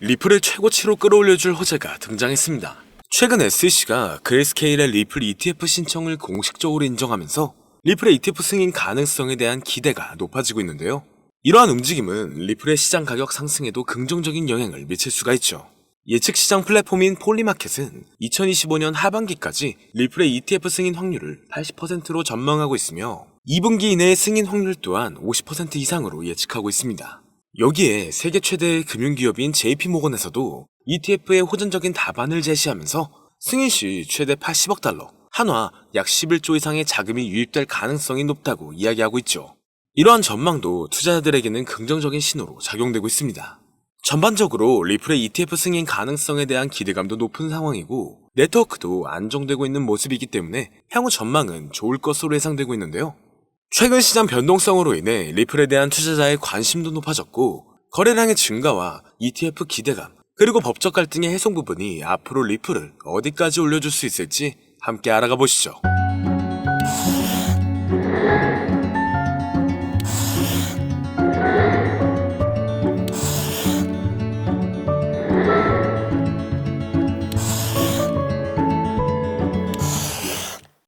리플을 최고치로 끌어올려줄 호재가 등장했습니다. 최근 SEC가 그레이스케일의 리플 ETF 신청을 공식적으로 인정하면서 리플의 ETF 승인 가능성에 대한 기대가 높아지고 있는데요. 이러한 움직임은 리플의 시장 가격 상승에도 긍정적인 영향을 미칠 수가 있죠. 예측 시장 플랫폼인 폴리마켓은 2025년 하반기까지 리플의 ETF 승인 확률을 80%로 전망하고 있으며 2분기 이내의 승인 확률 또한 50% 이상으로 예측하고 있습니다. 여기에 세계 최대의 금융기업인 JP모건에서도 ETF의 호전적인 답안을 제시하면서 승인 시 최대 80억 달러, 한화 약 11조 이상의 자금이 유입될 가능성이 높다고 이야기하고 있죠. 이러한 전망도 투자자들에게는 긍정적인 신호로 작용되고 있습니다. 전반적으로 리플의 ETF 승인 가능성에 대한 기대감도 높은 상황이고 네트워크도 안정되고 있는 모습이기 때문에 향후 전망은 좋을 것으로 예상되고 있는데요. 최근 시장 변동성으로 인해 리플에 대한 투자자의 관심도 높아졌고 거래량의 증가와 ETF 기대감 그리고 법적 갈등의 해소 부분이 앞으로 리플을 어디까지 올려줄 수 있을지 함께 알아가 보시죠.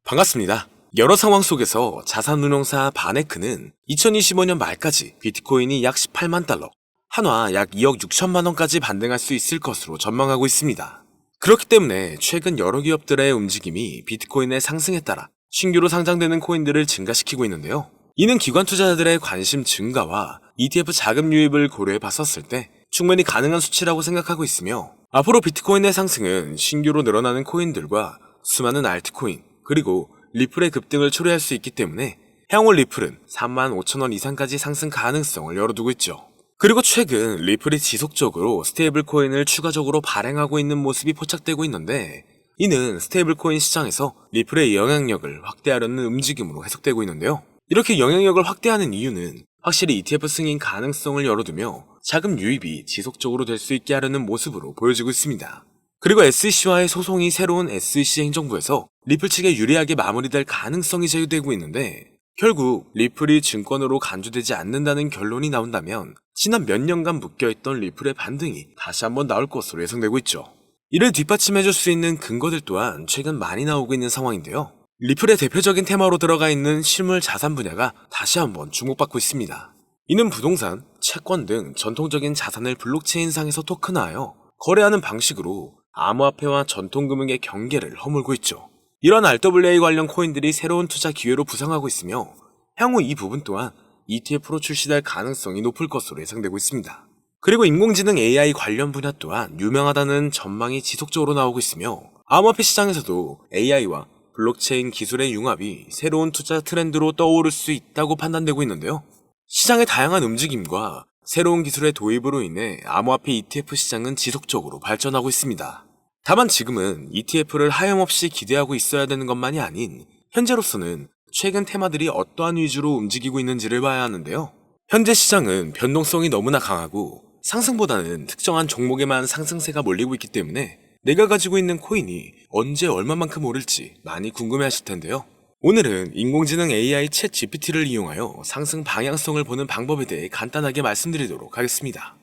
반갑습니다. 여러 상황 속에서 자산운용사 바네크는 2025년 말까지 비트코인이 약 18만 달러, 한화 약 2억 6천만 원까지 반등할 수 있을 것으로 전망하고 있습니다. 그렇기 때문에 최근 여러 기업들의 움직임이 비트코인의 상승에 따라 신규로 상장되는 코인들을 증가시키고 있는데요. 이는 기관 투자자들의 관심 증가와 ETF 자금 유입을 고려해 봤었을 때 충분히 가능한 수치라고 생각하고 있으며 앞으로 비트코인의 상승은 신규로 늘어나는 코인들과 수많은 알트코인 그리고 리플의 급등을 초래할 수 있기 때문에 향후 리플은 35,000원 이상까지 상승 가능성을 열어두고 있죠. 그리고 최근 리플이 지속적으로 스테이블 코인을 추가적으로 발행하고 있는 모습이 포착되고 있는데 이는 스테이블 코인 시장에서 리플의 영향력을 확대하려는 움직임으로 해석되고 있는데요. 이렇게 영향력을 확대하는 이유는 확실히 ETF 승인 가능성을 열어두며 자금 유입이 지속적으로 될 수 있게 하려는 모습으로 보여지고 있습니다. 그리고 SEC와의 소송이 새로운 SEC 행정부에서 리플 측에 유리하게 마무리될 가능성이 제기되고 있는데 결국 리플이 증권으로 간주되지 않는다는 결론이 나온다면 지난 몇 년간 묶여있던 리플의 반등이 다시 한번 나올 것으로 예상되고 있죠. 이를 뒷받침해줄 수 있는 근거들 또한 최근 많이 나오고 있는 상황인데요. 리플의 대표적인 테마로 들어가 있는 실물 자산 분야가 다시 한번 주목받고 있습니다. 이는 부동산, 채권 등 전통적인 자산을 블록체인상에서 토큰화하여 거래하는 방식으로 암호화폐와 전통금융의 경계를 허물고 있죠. 이런 RWA 관련 코인들이 새로운 투자 기회로 부상하고 있으며 향후 이 부분 또한 ETF로 출시될 가능성이 높을 것으로 예상되고 있습니다. 그리고 인공지능 AI 관련 분야 또한 유명하다는 전망이 지속적으로 나오고 있으며 암호화폐 시장에서도 AI와 블록체인 기술의 융합이 새로운 투자 트렌드로 떠오를 수 있다고 판단되고 있는데요. 시장의 다양한 움직임과 새로운 기술의 도입으로 인해 암호화폐 ETF 시장은 지속적으로 발전하고 있습니다. 다만 지금은 ETF를 하염없이 기대하고 있어야 되는 것만이 아닌 현재로서는 최근 테마들이 어떠한 위주로 움직이고 있는지를 봐야 하는데요. 현재 시장은 변동성이 너무나 강하고 상승보다는 특정한 종목에만 상승세가 몰리고 있기 때문에 내가 가지고 있는 코인이 언제 얼마만큼 오를지 많이 궁금해하실 텐데요. 오늘은 인공지능 AI 챗 GPT를 이용하여 상승 방향성을 보는 방법에 대해 간단하게 말씀드리도록 하겠습니다.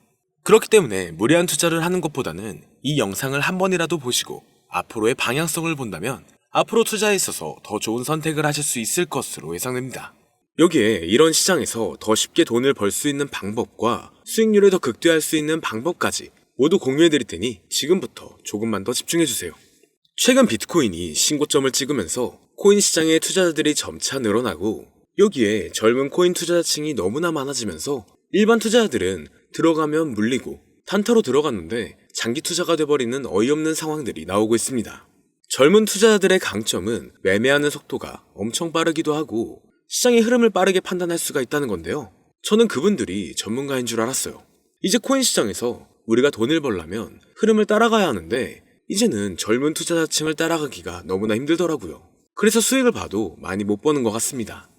그렇기 때문에 무리한 투자를 하는 것보다는 이 영상을 한 번이라도 보시고 앞으로의 방향성을 본다면 앞으로 투자에 있어서 더 좋은 선택을 하실 수 있을 것으로 예상됩니다. 여기에 이런 시장에서 더 쉽게 돈을 벌 수 있는 방법과 수익률을 더 극대화할 수 있는 방법까지 모두 공유해드릴 테니 지금부터 조금만 더 집중해주세요. 최근 비트코인이 신고점을 찍으면서 코인 시장의 투자자들이 점차 늘어나고 여기에 젊은 코인 투자자층이 너무나 많아지면서 일반 투자자들은 들어가면 물리고 단타로 들어갔는데 장기 투자가 돼버리는 어이없는 상황들이 나오고 있습니다. 젊은 투자자들의 강점은 매매하는 속도가 엄청 빠르기도 하고 시장의 흐름을 빠르게 판단할 수가 있다는 건데요. 저는 그분들이 전문가인 줄 알았어요. 이제 코인 시장에서 우리가 돈을 벌려면 흐름을 따라가야 하는데 이제는 젊은 투자자층을 따라가기가 너무나 힘들더라고요. 그래서 수익을 봐도 많이 못 버는 것 같습니다.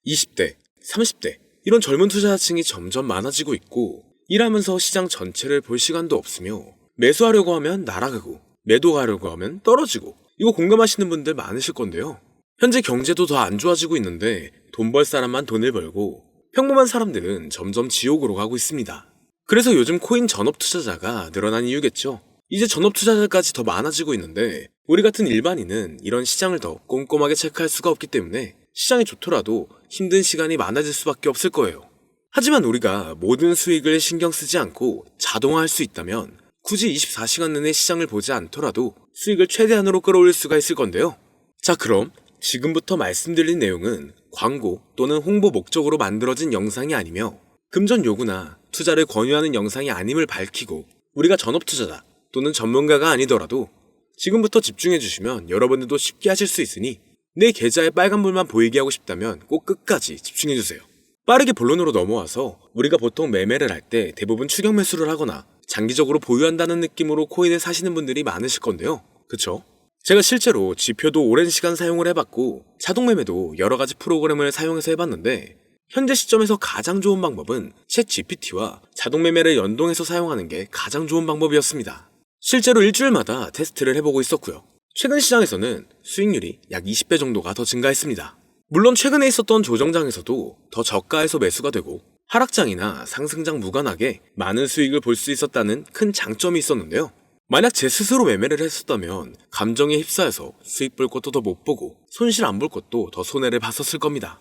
20대, 30대 이런 젊은 투자자층이 점점 많아지고 있고 일하면서 시장 전체를 볼 시간도 없으며 매수하려고 하면 날아가고 매도하려고 하면 떨어지고 이거 공감하시는 분들 많으실 건데요. 현재 경제도 더 안 좋아지고 있는데 돈 벌 사람만 돈을 벌고 평범한 사람들은 점점 지옥으로 가고 있습니다. 그래서 요즘 코인 전업 투자자가 늘어난 이유겠죠. 이제 전업 투자자까지 더 많아지고 있는데 우리 같은 일반인은 이런 시장을 더 꼼꼼하게 체크할 수가 없기 때문에 시장이 좋더라도 힘든 시간이 많아질 수밖에 없을 거예요. 하지만 우리가 모든 수익을 신경 쓰지 않고 자동화할 수 있다면 굳이 24시간 내내 시장을 보지 않더라도 수익을 최대한으로 끌어올릴 수가 있을 건데요. 자, 그럼 지금부터 말씀드린 내용은 광고 또는 홍보 목적으로 만들어진 영상이 아니며 금전 요구나 투자를 권유하는 영상이 아님을 밝히고 우리가 전업 투자자 또는 전문가가 아니더라도 지금부터 집중해 주시면 여러분들도 쉽게 하실 수 있으니 내 계좌에 빨간불만 보이게 하고 싶다면 꼭 끝까지 집중해 주세요. 빠르게 본론으로 넘어와서 우리가 보통 매매를 할 때 대부분 추격 매수를 하거나 장기적으로 보유한다는 느낌으로 코인을 사시는 분들이 많으실 건데요. 그쵸? 제가 실제로 지표도 오랜 시간 사용을 해봤고 자동 매매도 여러 가지 프로그램을 사용해서 해봤는데 현재 시점에서 가장 좋은 방법은 챗 GPT와 자동 매매를 연동해서 사용하는 게 가장 좋은 방법이었습니다. 실제로 일주일마다 테스트를 해보고 있었고요. 최근 시장에서는 수익률이 약 20배 정도가 더 증가했습니다. 물론 최근에 있었던 조정장에서도 더 저가에서 매수가 되고 하락장이나 상승장 무관하게 많은 수익을 볼 수 있었다는 큰 장점이 있었는데요. 만약 제 스스로 매매를 했었다면 감정에 휩싸여서 수익 볼 것도 더 못 보고 손실 안 볼 것도 더 손해를 봤었을 겁니다.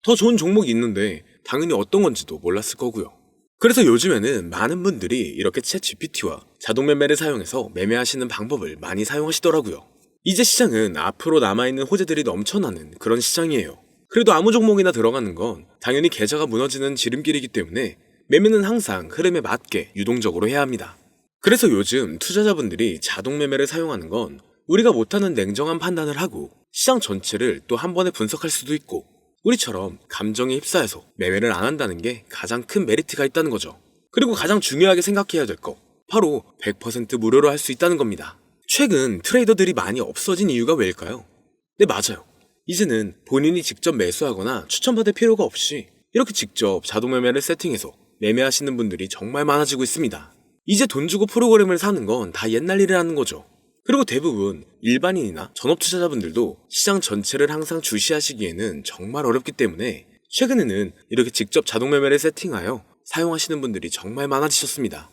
더 좋은 종목이 있는데 당연히 어떤 건지도 몰랐을 거고요. 그래서 요즘에는 많은 분들이 이렇게 챗 GPT와 자동 매매를 사용해서 매매하시는 방법을 많이 사용하시더라고요. 이제 시장은 앞으로 남아있는 호재들이 넘쳐나는 그런 시장이에요. 그래도 아무 종목이나 들어가는 건 당연히 계좌가 무너지는 지름길이기 때문에 매매는 항상 흐름에 맞게 유동적으로 해야 합니다. 그래서 요즘 투자자분들이 자동 매매를 사용하는 건 우리가 못하는 냉정한 판단을 하고 시장 전체를 또 한 번에 분석할 수도 있고 우리처럼 감정에 휩싸여서 매매를 안 한다는 게 가장 큰 메리트가 있다는 거죠. 그리고 가장 중요하게 생각해야 될 거 바로 100% 무료로 할 수 있다는 겁니다. 최근 트레이더들이 많이 없어진 이유가 왜일까요? 네, 맞아요. 이제는 본인이 직접 매수하거나 추천받을 필요가 없이 이렇게 직접 자동 매매를 세팅해서 매매하시는 분들이 정말 많아지고 있습니다. 이제 돈 주고 프로그램을 사는 건 다 옛날 일이라는 거죠. 그리고 대부분 일반인이나 전업 투자자분들도 시장 전체를 항상 주시하시기에는 정말 어렵기 때문에 최근에는 이렇게 직접 자동 매매를 세팅하여 사용하시는 분들이 정말 많아지셨습니다.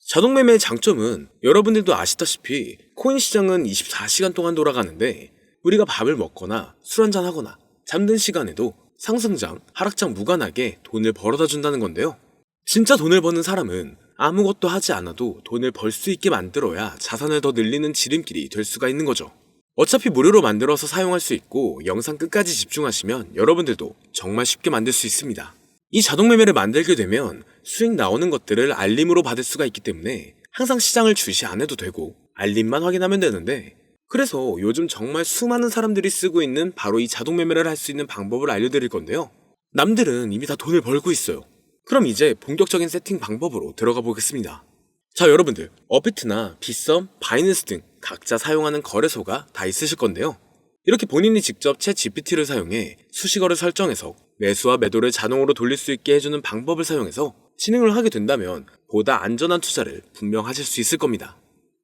자동 매매의 장점은 여러분들도 아시다시피 코인 시장은 24시간 동안 돌아가는데 우리가 밥을 먹거나 술 한잔 하거나 잠든 시간에도 상승장, 하락장 무관하게 돈을 벌어다 준다는 건데요. 진짜 돈을 버는 사람은 아무것도 하지 않아도 돈을 벌 수 있게 만들어야 자산을 더 늘리는 지름길이 될 수가 있는 거죠. 어차피 무료로 만들어서 사용할 수 있고 영상 끝까지 집중하시면 여러분들도 정말 쉽게 만들 수 있습니다. 이 자동 매매를 만들게 되면 수익 나오는 것들을 알림으로 받을 수가 있기 때문에 항상 시장을 주시 안 해도 되고 알림만 확인하면 되는데 그래서 요즘 정말 수많은 사람들이 쓰고 있는 바로 이 자동 매매를 할 수 있는 방법을 알려드릴 건데요. 남들은 이미 다 돈을 벌고 있어요. 그럼 이제 본격적인 세팅 방법으로 들어가 보겠습니다. 자, 여러분들 업비트나 빗썸, 바이낸스 등 각자 사용하는 거래소가 다 있으실 건데요. 이렇게 본인이 직접 챗 GPT를 사용해 수식어를 설정해서 매수와 매도를 자동으로 돌릴 수 있게 해주는 방법을 사용해서 진행을 하게 된다면 보다 안전한 투자를 분명 하실 수 있을 겁니다.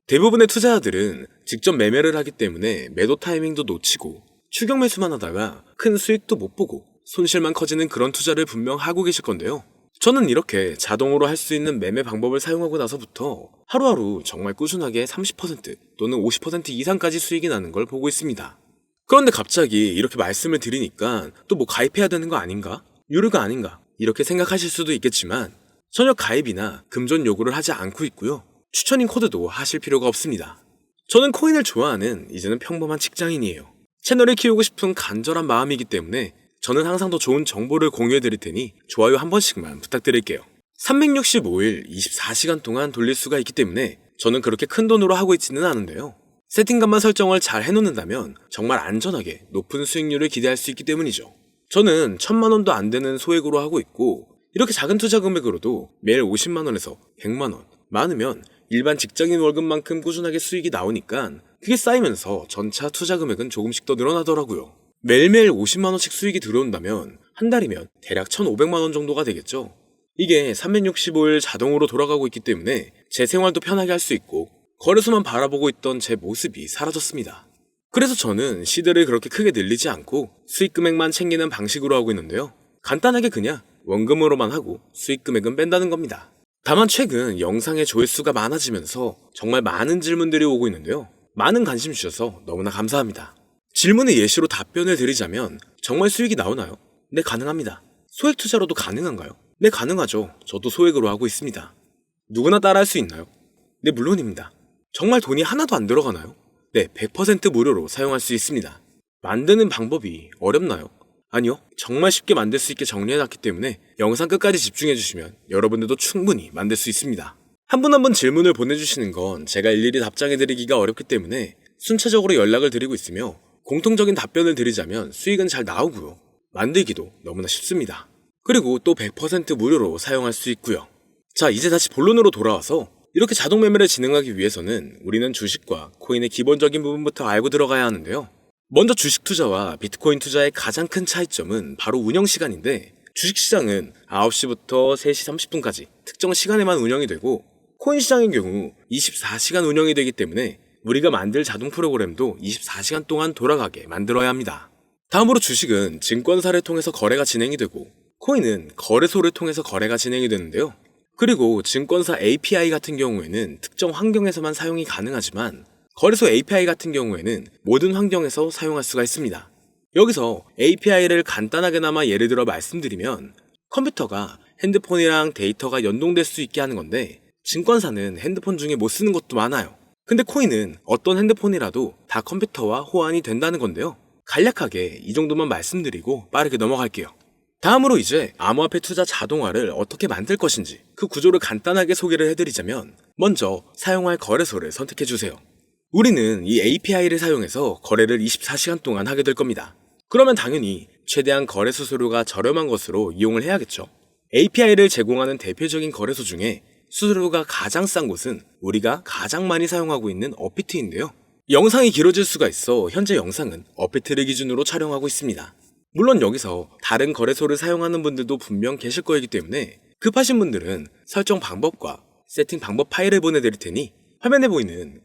대부분의 투자자들은 직접 매매를 하기 때문에 매도 타이밍도 놓치고 추격 매수만 하다가 큰 수익도 못 보고 손실만 커지는 그런 투자를 분명 하고 계실 건데요. 저는 이렇게 자동으로 할 수 있는 매매 방법을 사용하고 나서부터 하루하루 정말 꾸준하게 30% 또는 50% 이상까지 수익이 나는 걸 보고 있습니다. 그런데 갑자기 이렇게 말씀을 드리니까 또 뭐 가입해야 되는 거 아닌가? 유료가 아닌가? 이렇게 생각하실 수도 있겠지만 전혀 가입이나 금전 요구를 하지 않고 있고요. 추천인 코드도 하실 필요가 없습니다. 저는 코인을 좋아하는 이제는 평범한 직장인이에요. 채널을 키우고 싶은 간절한 마음이기 때문에 저는 항상 더 좋은 정보를 공유해 드릴 테니 좋아요 한 번씩만 부탁드릴게요. 365일 24시간 동안 돌릴 수가 있기 때문에 저는 그렇게 큰 돈으로 하고 있지는 않은데요. 세팅값만 설정을 잘 해놓는다면 정말 안전하게 높은 수익률을 기대할 수 있기 때문이죠. 저는 1000만 원도 안 되는 소액으로 하고 있고 이렇게 작은 투자 금액으로도 매일 50만 원에서 100만 원, 많으면 일반 직장인 월급만큼 꾸준하게 수익이 나오니까 그게 쌓이면서 전차 투자 금액은 조금씩 더 늘어나더라고요. 매일매일 50만 원씩 수익이 들어온다면 한 달이면 대략 1,500만 원 정도가 되겠죠. 이게 365일 자동으로 돌아가고 있기 때문에 제 생활도 편하게 할 수 있고 거래소만 바라보고 있던 제 모습이 사라졌습니다. 그래서 저는 시대를 그렇게 크게 늘리지 않고 수익 금액만 챙기는 방식으로 하고 있는데요. 간단하게 그냥 원금으로만 하고 수익 금액은 뺀다는 겁니다. 다만 최근 영상의 조회수가 많아지면서 정말 많은 질문들이 오고 있는데요. 많은 관심 주셔서 너무나 감사합니다. 질문의 예시로 답변을 드리자면 정말 수익이 나오나요? 네, 가능합니다. 소액 투자로도 가능한가요? 네, 가능하죠. 저도 소액으로 하고 있습니다. 누구나 따라할 수 있나요? 네, 물론입니다. 정말 돈이 하나도 안 들어가나요? 네, 100% 무료로 사용할 수 있습니다. 만드는 방법이 어렵나요? 아니요, 정말 쉽게 만들 수 있게 정리해놨기 때문에 영상 끝까지 집중해주시면 여러분들도 충분히 만들 수 있습니다. 한 분 한 분 질문을 보내주시는 건 제가 일일이 답장해드리기가 어렵기 때문에 순차적으로 연락을 드리고 있으며 공통적인 답변을 드리자면 수익은 잘 나오고요. 만들기도 너무나 쉽습니다. 그리고 또 100% 무료로 사용할 수 있고요. 자, 이제 다시 본론으로 돌아와서 이렇게 자동 매매를 진행하기 위해서는 우리는 주식과 코인의 기본적인 부분부터 알고 들어가야 하는데요. 먼저 주식 투자와 비트코인 투자의 가장 큰 차이점은 바로 운영 시간인데, 주식시장은 9시부터 3시 30분까지 특정 시간에만 운영이 되고, 코인 시장의 경우 24시간 운영이 되기 때문에 우리가 만들 자동 프로그램도 24시간 동안 돌아가게 만들어야 합니다. 다음으로 주식은 증권사를 통해서 거래가 진행이 되고, 코인은 거래소를 통해서 거래가 진행이 되는데요. 그리고 증권사 API 같은 경우에는 특정 환경에서만 사용이 가능하지만, 거래소 API 같은 경우에는 모든 환경에서 사용할 수가 있습니다. 여기서 API를 간단하게나마 예를 들어 말씀드리면, 컴퓨터가 핸드폰이랑 데이터가 연동될 수 있게 하는 건데, 증권사는 핸드폰 중에 못 쓰는 것도 많아요. 근데 코인은 어떤 핸드폰이라도 다 컴퓨터와 호환이 된다는 건데요. 간략하게 이 정도만 말씀드리고 빠르게 넘어갈게요. 다음으로 이제 암호화폐 투자 자동화를 어떻게 만들 것인지 그 구조를 간단하게 소개를 해드리자면, 먼저 사용할 거래소를 선택해주세요. 우리는 이 API를 사용해서 거래를 24시간 동안 하게 될 겁니다. 그러면 당연히 최대한 거래 수수료가 저렴한 것으로 이용을 해야겠죠. API를 제공하는 대표적인 거래소 중에 수수료가 가장 싼 곳은 우리가 가장 많이 사용하고 있는 업비트인데요. 영상이 길어질 수가 있어 현재 영상은 업비트를 기준으로 촬영하고 있습니다. 물론 여기서 다른 거래소를 사용하는 분들도 분명 계실 거이기 때문에 급하신 분들은 설정 방법과 세팅 방법 파일을 보내드릴 테니 화면에 보이는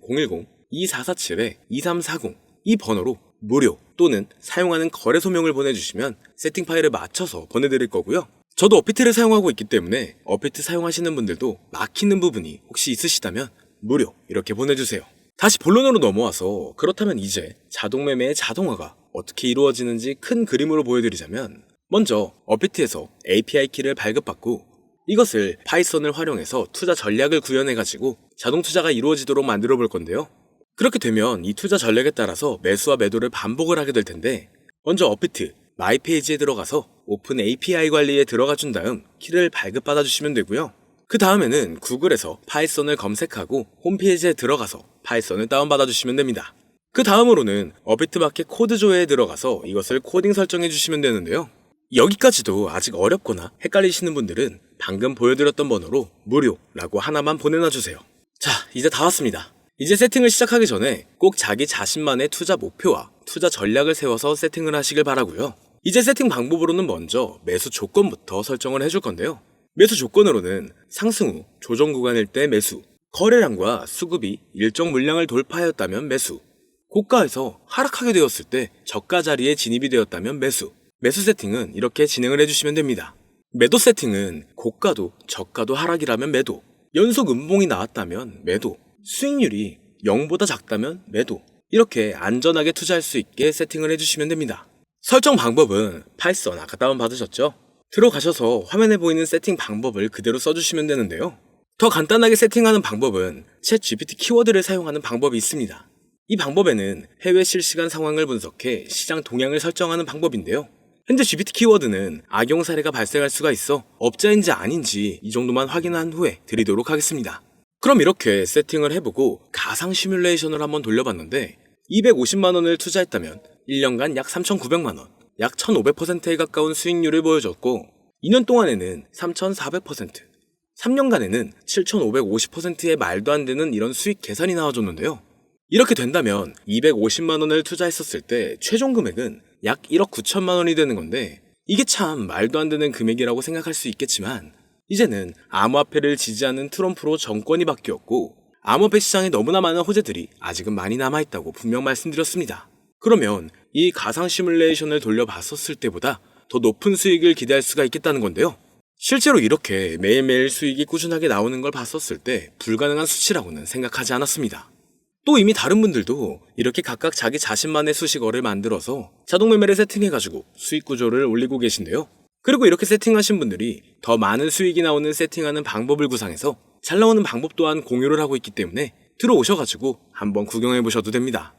010-2447-2340 이 번호로 무료 또는 사용하는 거래소명을 보내주시면 세팅 파일을 맞춰서 보내드릴 거고요. 저도 업비트를 사용하고 있기 때문에 업비트 사용하시는 분들도 막히는 부분이 혹시 있으시다면 무료 이렇게 보내주세요. 다시 본론으로 넘어와서, 그렇다면 이제 자동매매의 자동화가 어떻게 이루어지는지 큰 그림으로 보여드리자면, 먼저 업비트에서 API 키를 발급받고 이것을 파이썬을 활용해서 투자 전략을 구현해가지고 자동 투자가 이루어지도록 만들어 볼 건데요. 그렇게 되면 이 투자 전략에 따라서 매수와 매도를 반복을 하게 될 텐데, 먼저 업비트 마이 페이지에 들어가서 오픈 API 관리에 들어가 준 다음 키를 발급받아 주시면 되고요. 그 다음에는 구글에서 파이썬을 검색하고 홈페이지에 들어가서 파이썬을 다운받아 주시면 됩니다. 그 다음으로는 업비트 마켓 코드 조회에 들어가서 이것을 코딩 설정해 주시면 되는데요. 여기까지도 아직 어렵거나 헷갈리시는 분들은 방금 보여드렸던 번호로 무료라고 하나만 보내놔 주세요. 자, 이제 다 왔습니다. 이제 세팅을 시작하기 전에 꼭 자기 자신만의 투자 목표와 투자 전략을 세워서 세팅을 하시길 바라고요. 이제 세팅 방법으로는 먼저 매수 조건부터 설정을 해줄 건데요. 매수 조건으로는 상승 후 조정 구간일 때 매수, 거래량과 수급이 일정 물량을 돌파하였다면 매수, 고가에서 하락하게 되었을 때 저가 자리에 진입이 되었다면 매수, 매수 세팅은 이렇게 진행을 해주시면 됩니다. 매도 세팅은 고가도 저가도 하락이라면 매도, 연속 음봉이 나왔다면 매도, 수익률이 0보다 작다면 매도, 이렇게 안전하게 투자할 수 있게 세팅을 해주시면 됩니다. 설정 방법은 파이썬 아까 다운받으셨죠? 들어가셔서 화면에 보이는 세팅 방법을 그대로 써주시면 되는데요. 더 간단하게 세팅하는 방법은 챗 GPT 키워드를 사용하는 방법이 있습니다. 이 방법에는 해외 실시간 상황을 분석해 시장 동향을 설정하는 방법인데요. 현재 GPT 키워드는 악용 사례가 발생할 수가 있어 업자인지 아닌지 이 정도만 확인한 후에 드리도록 하겠습니다. 그럼 이렇게 세팅을 해보고 가상 시뮬레이션을 한번 돌려봤는데, 250만원을 투자했다면 1년간 약 3,900만원, 약 1,500%에 가까운 수익률을 보여줬고, 2년 동안에는 3,400%, 3년간에는 7,550%의 말도 안 되는 이런 수익 계산이 나와줬는데요. 이렇게 된다면 250만원을 투자했었을 때 최종 금액은 약 1억 9천만 원이 되는 건데, 이게 참 말도 안 되는 금액이라고 생각할 수 있겠지만, 이제는 암호화폐를 지지하는 트럼프로 정권이 바뀌었고 암호화폐 시장에 너무나 많은 호재들이 아직은 많이 남아있다고 분명 말씀드렸습니다. 그러면 이 가상 시뮬레이션을 돌려봤었을 때보다 더 높은 수익을 기대할 수가 있겠다는 건데요. 실제로 이렇게 매일매일 수익이 꾸준하게 나오는 걸 봤었을 때 불가능한 수치라고는 생각하지 않았습니다. 또 이미 다른 분들도 이렇게 각각 자기 자신만의 수식어를 만들어서 자동 매매를 세팅해가지고 수익 구조를 올리고 계신데요. 그리고 이렇게 세팅하신 분들이 더 많은 수익이 나오는 세팅하는 방법을 구상해서 잘 나오는 방법 또한 공유를 하고 있기 때문에 들어오셔가지고 한번 구경해보셔도 됩니다.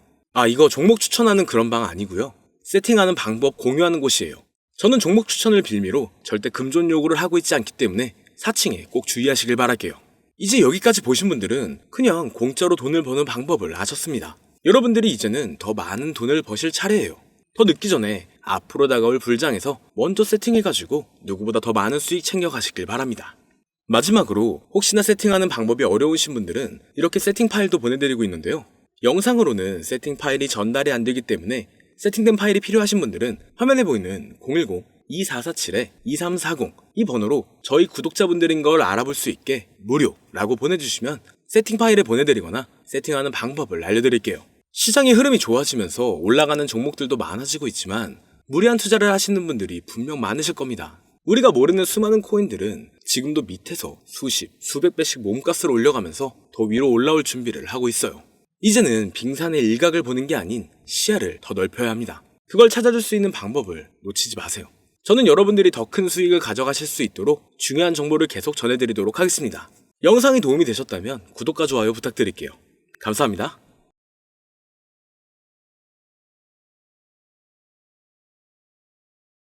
이거 종목 추천하는 그런 방 아니고요. 세팅하는 방법 공유하는 곳이에요. 저는 종목 추천을 빌미로 절대 금전 요구를 하고 있지 않기 때문에 사칭에 꼭 주의하시길 바랄게요. 이제 여기까지 보신 분들은 그냥 공짜로 돈을 버는 방법을 아셨습니다. 여러분들이 이제는 더 많은 돈을 버실 차례예요. 더 늦기 전에 앞으로 다가올 불장에서 먼저 세팅해가지고 누구보다 더 많은 수익 챙겨가시길 바랍니다. 마지막으로 혹시나 세팅하는 방법이 어려우신 분들은 이렇게 세팅 파일도 보내드리고 있는데요. 영상으로는 세팅 파일이 전달이 안 되기 때문에 세팅된 파일이 필요하신 분들은 화면에 보이는 010-2447-2340 이 번호로 저희 구독자분들인 걸 알아볼 수 있게 무료라고 보내주시면 세팅 파일을 보내드리거나 세팅하는 방법을 알려드릴게요. 시장의 흐름이 좋아지면서 올라가는 종목들도 많아지고 있지만 무리한 투자를 하시는 분들이 분명 많으실 겁니다. 우리가 모르는 수많은 코인들은 지금도 밑에서 수십, 수백 배씩 몸값을 올려가면서 더 위로 올라올 준비를 하고 있어요. 이제는 빙산의 일각을 보는 게 아닌 시야를 더 넓혀야 합니다. 그걸 찾아줄 수 있는 방법을 놓치지 마세요. 저는 여러분들이 더 큰 수익을 가져가실 수 있도록 중요한 정보를 계속 전해드리도록 하겠습니다. 영상이 도움이 되셨다면 구독과 좋아요 부탁드릴게요. 감사합니다.